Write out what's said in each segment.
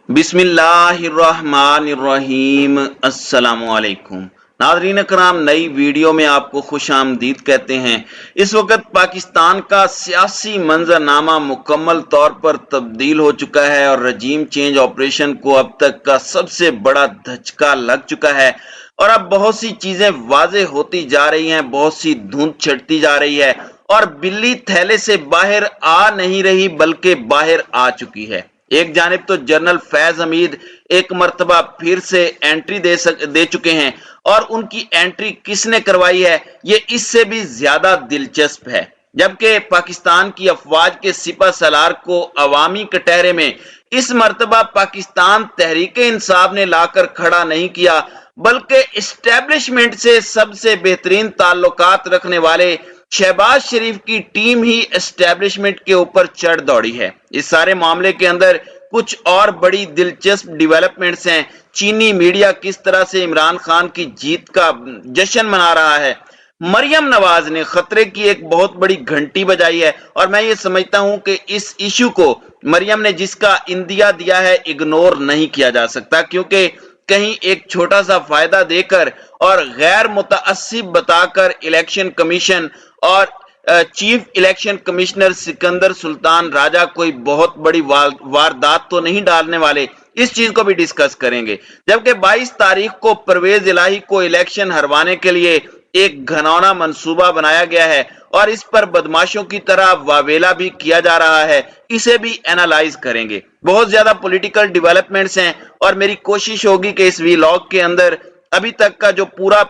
बिस्मिल्लाहिर्रहमानिर्रहीम। अस्सलाम वालेकुम नाज़रीन कराम, नई वीडियो में आपको खुश आमदीद कहते हैं। इस वक्त पाकिस्तान का सियासी मंजरनामा मुकम्मल तौर पर तब्दील हो चुका है और रजीम चेंज ऑपरेशन को अब तक का सबसे बड़ा धचका लग चुका है और अब बहुत सी चीजें वाज़ेह होती जा रही हैं, बहुत सी धुंध छटती जा रही है और बिल्ली थैले से बाहर आ नहीं रही बल्कि बाहर आ चुकी है। एक जानिब तो जनरल फैज हमीद एक मर्तबा फिर से एंट्री दे चुके हैं और उनकी एंट्री किसने करवाई है ये इससे भी ज्यादा दिलचस्प है। जबकि पाकिस्तान की अफवाज के सिपह सलार को अवामी कटहरे में इस मर्तबा पाकिस्तान तहरीक इंसाफ ने लाकर खड़ा नहीं किया बल्कि इस्टेब्लिशमेंट से सबसे बेहतरीन ताल्लुकात रखने वाले शहबाज शरीफ की टीम ही एस्टेब्लिशमेंट के ऊपर चढ़ दौड़ी है। इस सारे मामले के अंदर कुछ और बड़ी दिलचस्प डेवलपमेंट्स हैं। चीनी मीडिया किस तरह से इमरान खान की जीत का जश्न मना रहा है। मरियम नवाज ने खतरे की एक बहुत बड़ी घंटी बजाई है और मैं ये समझता हूं कि इस इशू को मरियम ने जिसका इंदिया दिया है इग्नोर नहीं किया जा सकता, क्योंकि कहीं एक छोटा सा फायदा देकर और गैर मुतअस्सिब बताकर इलेक्शन कमीशन और chief election commissioner Sikandar Sultan Raja कोई बहुत बड़ी वारदात तो नहीं डालने वाले। इस चीज को भी डिस्कस करेंगे। जबकि 22 तारीख को परवेज इलाही को इलेक्शन हरवाने के लिए एक घनौना मंसूबा बनाया गया है और इस पर बदमाशों की तरह वावेला भी किया जा रहा है, इसे भी एनालाइज करेंगे। बहुत ज्यादा पॉलिटिकल डेवलपमेंट्स हैं और मेरी कोशिश होगी कि इस व्लॉग के अंदर अभी तक का जो पूरा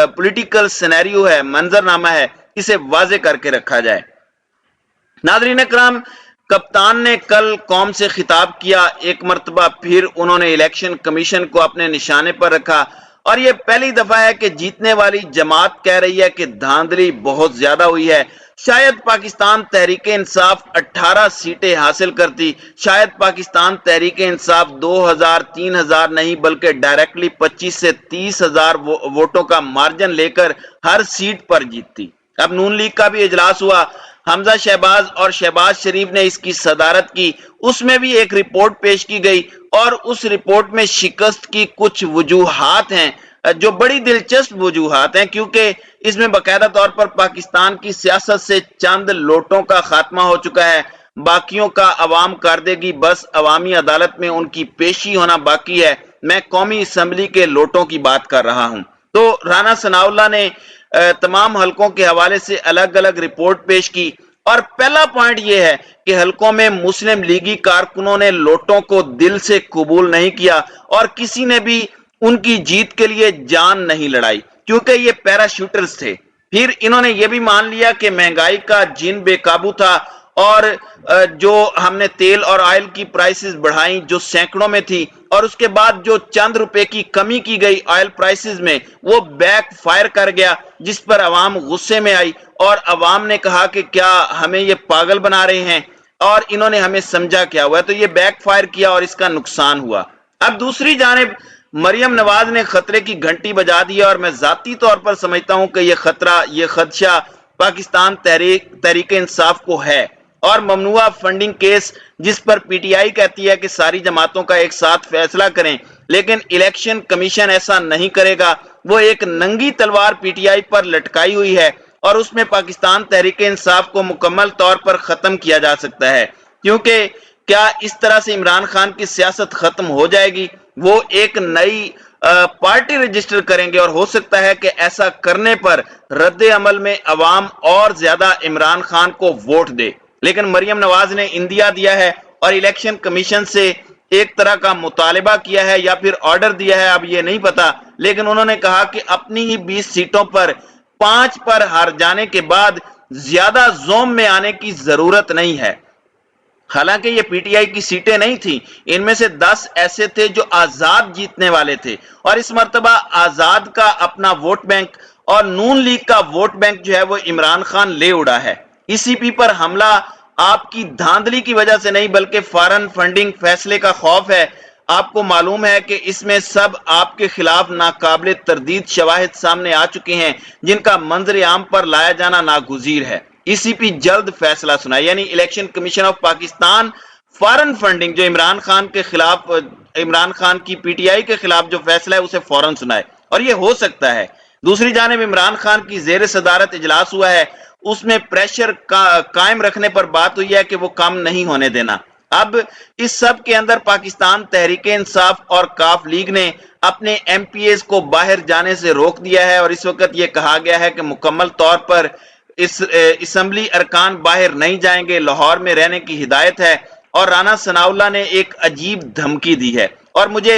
पॉलिटिकल सिनेरियो है, मंजरनामा है, इसे वाजे करके रखा जाए। नाज़रीन इकराम, कप्तान ने कल कौम से खिताब किया। एक मर्तबा फिर उन्होंने इलेक्शन कमीशन को अपने निशाने पर रखा और यह पहली दफा है कि जीतने वाली जमात कह रही है कि धांधली बहुत ज्यादा हुई है। शायद पाकिस्तान तहरीक इंसाफ 18 सीटें हासिल करती, शायद पाकिस्तान तहरीक इंसाफ 2000-3000 नहीं बल्कि डायरेक्टली 25 से 30,000 वोटों का मार्जिन लेकर हर सीट पर जीतती। अब नून लीग का भी इजलास हुआ, हमजा शहबाज और शहबाज शरीफ ने इसकी सदारत की। उसमें भी एक रिपोर्ट पेश की गई और उस रिपोर्ट में शिकस्त की कुछ वजूहात हैं जो बड़ी दिलचस्प वजूहात हैं, क्योंकि इसमें बाकायदा तौर पर पाकिस्तान की सियासत से चंद लोटों का खात्मा हो चुका है, बाकियों का अवाम कर देगी, बस अवामी अदालत में उनकी पेशी होना बाकी है। मैं कौमी असम्बली के लोटों की बात कर रहा हूं। तो राना सनाउल्लाह ने तमाम हलकों के हवाले से अलग अलग रिपोर्ट पेश की और पहला पॉइंट यह है कि हलकों में मुस्लिम लीगी कारकुनों ने लोटों को दिल से कबूल नहीं किया और किसी ने भी उनकी जीत के लिए जान नहीं लड़ाई, क्योंकि ये पैराशूटर्स थे। फिर इन्होंने ये भी मान लिया कि महंगाई का जिन बेकाबू था और जो हमने तेल और ऑयल की प्राइसेस बढ़ाई जो सैकड़ों में थी और उसके बाद जो चंद रुपए की कमी की गई ऑयल प्राइसेस में, वो बैक फायर कर गया, जिस पर अवाम गुस्से में आई और अवाम ने कहा कि क्या हमें ये पागल बना रहे हैं और इन्होंने हमें समझा क्या हुआ, तो ये बैक फायर किया और इसका नुकसान हुआ। अब दूसरी जानिब मरियम नवाज ने खतरे की घंटी बजा दी और मैं जाती तौर पर समझता हूं कि यह खतरा, यह खदशा पाकिस्तान तहरीक इंसाफ को है और ममनुआ फंडिंग केस जिस पर पीटीआई कहती है कि सारी जमातों का एक साथ फैसला करें, लेकिन इलेक्शन कमीशन ऐसा नहीं करेगा। वो एक नंगी तलवार पीटीआई पर लटकाई हुई है और उसमें पाकिस्तान तहरीक इंसाफ को मुकम्मल तौर पर खत्म किया जा सकता है, क्योंकि क्या इस तरह से इमरान खान की सियासत खत्म हो जाएगी? वो एक नई पार्टी रजिस्टर करेंगे और हो सकता है कि ऐसा करने पर रद्द अमल में अवाम और ज्यादा इमरान खान को वोट दे। लेकिन मरियम नवाज ने इंदिया दिया है और इलेक्शन कमीशन से एक तरह का मुतालिबा किया है या फिर ऑर्डर दिया है, अब ये नहीं पता, लेकिन उन्होंने कहा कि अपनी ही 20 सीटों पर 5 पर हार जाने के बाद ज्यादा जोम में आने की जरूरत नहीं है। हालांकि ये पीटीआई की सीटें नहीं थी, इनमें से 10 ऐसे थे जो आजाद जीतने वाले थे और इस मर्तबा आजाद का अपना वोट बैंक और नून लीग का वोट बैंक जो है वो इमरान खान ले उड़ा है। ईसीपी पर हमला आपकी धांधली की वजह से नहीं बल्कि फॉरेन फंडिंग फैसले का खौफ है। आपको मालूम है कि इसमें सब आपके खिलाफ नाकाबिल तरदीद शवाहिद सामने आ चुके हैं जिनका मंजर आम पर लाया जाना नागुजीर है। ईसीपी जल्द फैसला सुनाए, यानी इलेक्शन कमीशन ऑफ पाकिस्तान फौरन फंडिंग, जो इमरान खान के खिलाफ, इमरान खान की पीटीआई के खिलाफ जो फैसला है उसे फौरन सुनाए, और ये हो सकता है। दूसरी जानिब इमरान खान की जेर सदारत इजलास हुआ है, उसमें प्रेशर कायम रखने पर बात हुई है कि वो कम नहीं होने देना। अब इस सब के अंदर पाकिस्तान तहरीक इंसाफ और काफ लीग ने अपने एमपीएस को बाहर जाने से रोक दिया है, और इस वक्त ये कहा गया है कि मुकम्मल तौर पर इस असम्बली अरकान बाहर नहीं जाएंगे, लाहौर में रहने की हिदायत है। और राना सनाउल्लाह ने एक अजीब धमकी दी है, और मुझे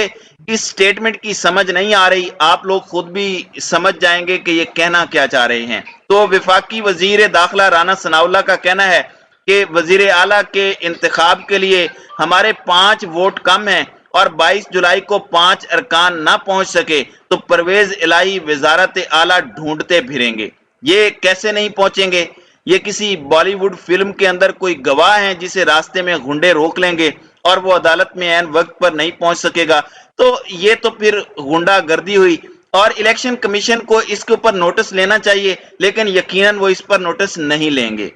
इस स्टेटमेंट की समझ नहीं आ रही, आप लोग खुद भी समझ जाएंगे कि ये कहना क्या चाह रहे हैं। तो वफाकी वजीर दाखिला राना सनाउल्लाह का कहना है कि वजीर आला के इंतखाब के लिए हमारे 5 वोट कम हैं, और 22 जुलाई को 5 अरकान ना पहुंच सके तो परवेज इलाही वजारत आला ढूंढते फिरेंगे। ये कैसे नहीं पहुंचेंगे? ये किसी बॉलीवुड फिल्म के अंदर कोई गवाह है जिसे रास्ते में गुंडे रोक लेंगे और वो अदालत में ऐन वक्त पर नहीं पहुंच सकेगा, तो ये तो फिर गुंडागर्दी हुई। और इलेक्शन कमीशन को इसके ऊपर नोटिस लेना चाहिए, लेकिन यकीनन वो इस पर नोटिस नहीं लेंगे।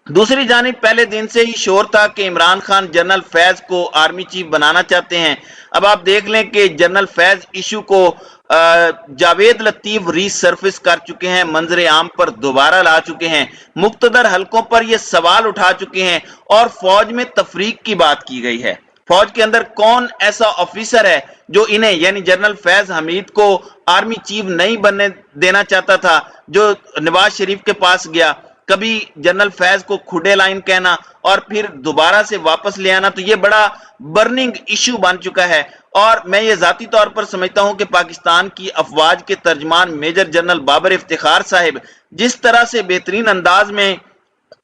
दूसरी जानिब पहले दिन से ही शोर था कि इमरान खान जनरल फैज को आर्मी चीफ बनाना चाहते हैं। अब आप देख लें कि जनरल फैज इशू को जावेद लतीफ रीसर्फिस कर चुके हैं, मंजर आम पर दोबारा ला चुके हैं, मुख्तदर हलकों पर ये सवाल उठा चुके हैं, और फौज में तफरीक की बात की गई है। फौज के अंदर कौन ऐसा ऑफिसर है जो इन्हें, यानी जनरल फैज हमीद को आर्मी चीफ नहीं बनने देना चाहता था, जो नवाज शरीफ के पास गया। कभी जनरल फैज को खुडे लाइन कहना और फिर दोबारा से वापस ले आना, तो ये बड़ा बर्निंग इशू बन चुका है। और मैं ये जाती तौर पर समझता हूं कि पाकिस्तान की अफवाज के तर्जमान मेजर जनरल बाबर इफ्तिखार साहिब जिस तरह से बेहतरीन अंदाज में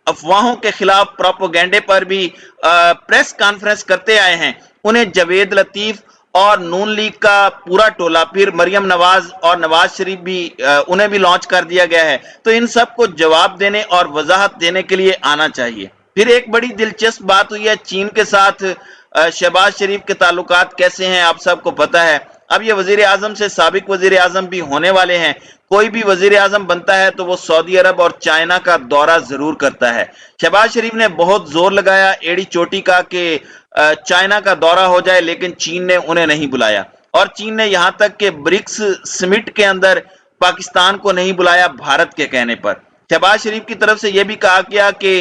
अफवाहों के खिलाफ प्रोपोगेंडे पर भी प्रेस कॉन्फ्रेंस करते आए हैं, उन्हें जावेद लतीफ और नून लीग का पूरा टोला, फिर मरियम नवाज और नवाज शरीफ भी, उन्हें भी लॉन्च कर दिया गया है। तो इन सब को जवाब देने और वजाहत देने के लिए आना चाहिए। फिर एक बड़ी दिलचस्प बात हुई है चीन के साथ। शहबाज शरीफ के ताल्लुकात कैसे हैं आप सबको पता है। अब ये वजीर आजम से साबिक वजीर आजम भी होने वाले हैं। कोई भी वजीर आजम बनता है तो वो सऊदी अरब और चाइना का दौरा जरूर करता है। शहबाज शरीफ ने बहुत जोर लगाया एड़ी चोटी का कि चाइना का दौरा हो जाए, लेकिन चीन ने उन्हें नहीं बुलाया, और चीन ने यहां तक कि ब्रिक्स समिट के अंदर पाकिस्तान को नहीं बुलाया भारत के कहने पर। शहबाज शरीफ की तरफ से यह भी कहा गया कि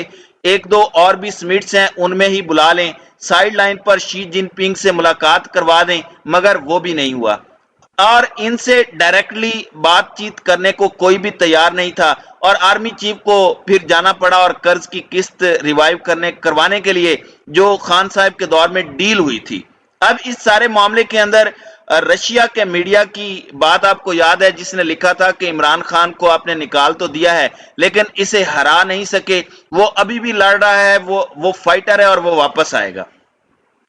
1-2 और भी समिट्स हैं उनमें ही बुला लें, साइड लाइन पर शी जिनपिंग से मुलाकात करवा दें, मगर वो भी नहीं हुआ, और इनसे डायरेक्टली बातचीत करने को कोई भी तैयार नहीं था, और आर्मी चीफ को फिर जाना पड़ा और कर्ज की किस्त रिवाइव करवाने के लिए जो खान साहब के दौर में डील हुई थी। अब इस सारे मामले के अंदर रशिया के मीडिया की बात आपको याद है, जिसने लिखा था कि इमरान खान को आपने निकाल तो दिया है लेकिन इसे हरा नहीं सके, वो अभी भी लड़ रहा है, वो फाइटर है और वो वापस आएगा।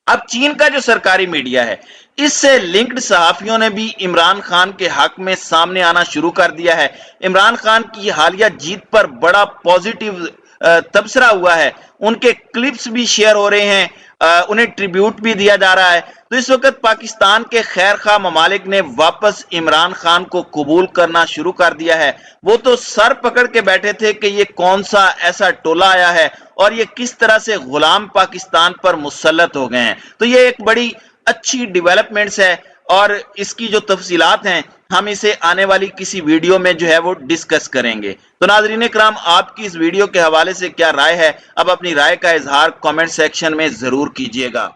अब चीन का जो सरकारी मीडिया है, इससे लिंक्ड सहाफियों ने भी इमरान खान के हक में सामने आना शुरू कर दिया है। इमरान खान की हालिया जीत पर बड़ा पॉजिटिव तबसरा हुआ है, उनके क्लिप्स भी शेयर हो रहे हैं, उन्हें ट्रिब्यूट भी दिया जा रहा है। तो इस वक्त पाकिस्तान के खैर खा ममालिक ने वापस इमरान खान को कबूल करना शुरू कर दिया है। वो तो सर पकड़ के बैठे थे कि ये कौन सा ऐसा टोला आया है और ये किस तरह से गुलाम पाकिस्तान पर मुसल्लत हो गए हैं। तो ये एक बड़ी अच्छी डेवलपमेंट्स है, और इसकी जो तफसीलात हैं हम इसे आने वाली किसी वीडियो में जो है वो डिस्कस करेंगे। तो नाज़रीन इकराम, आपकी इस वीडियो के हवाले से क्या राय है? अब अपनी राय का इजहार कमेंट सेक्शन में जरूर कीजिएगा।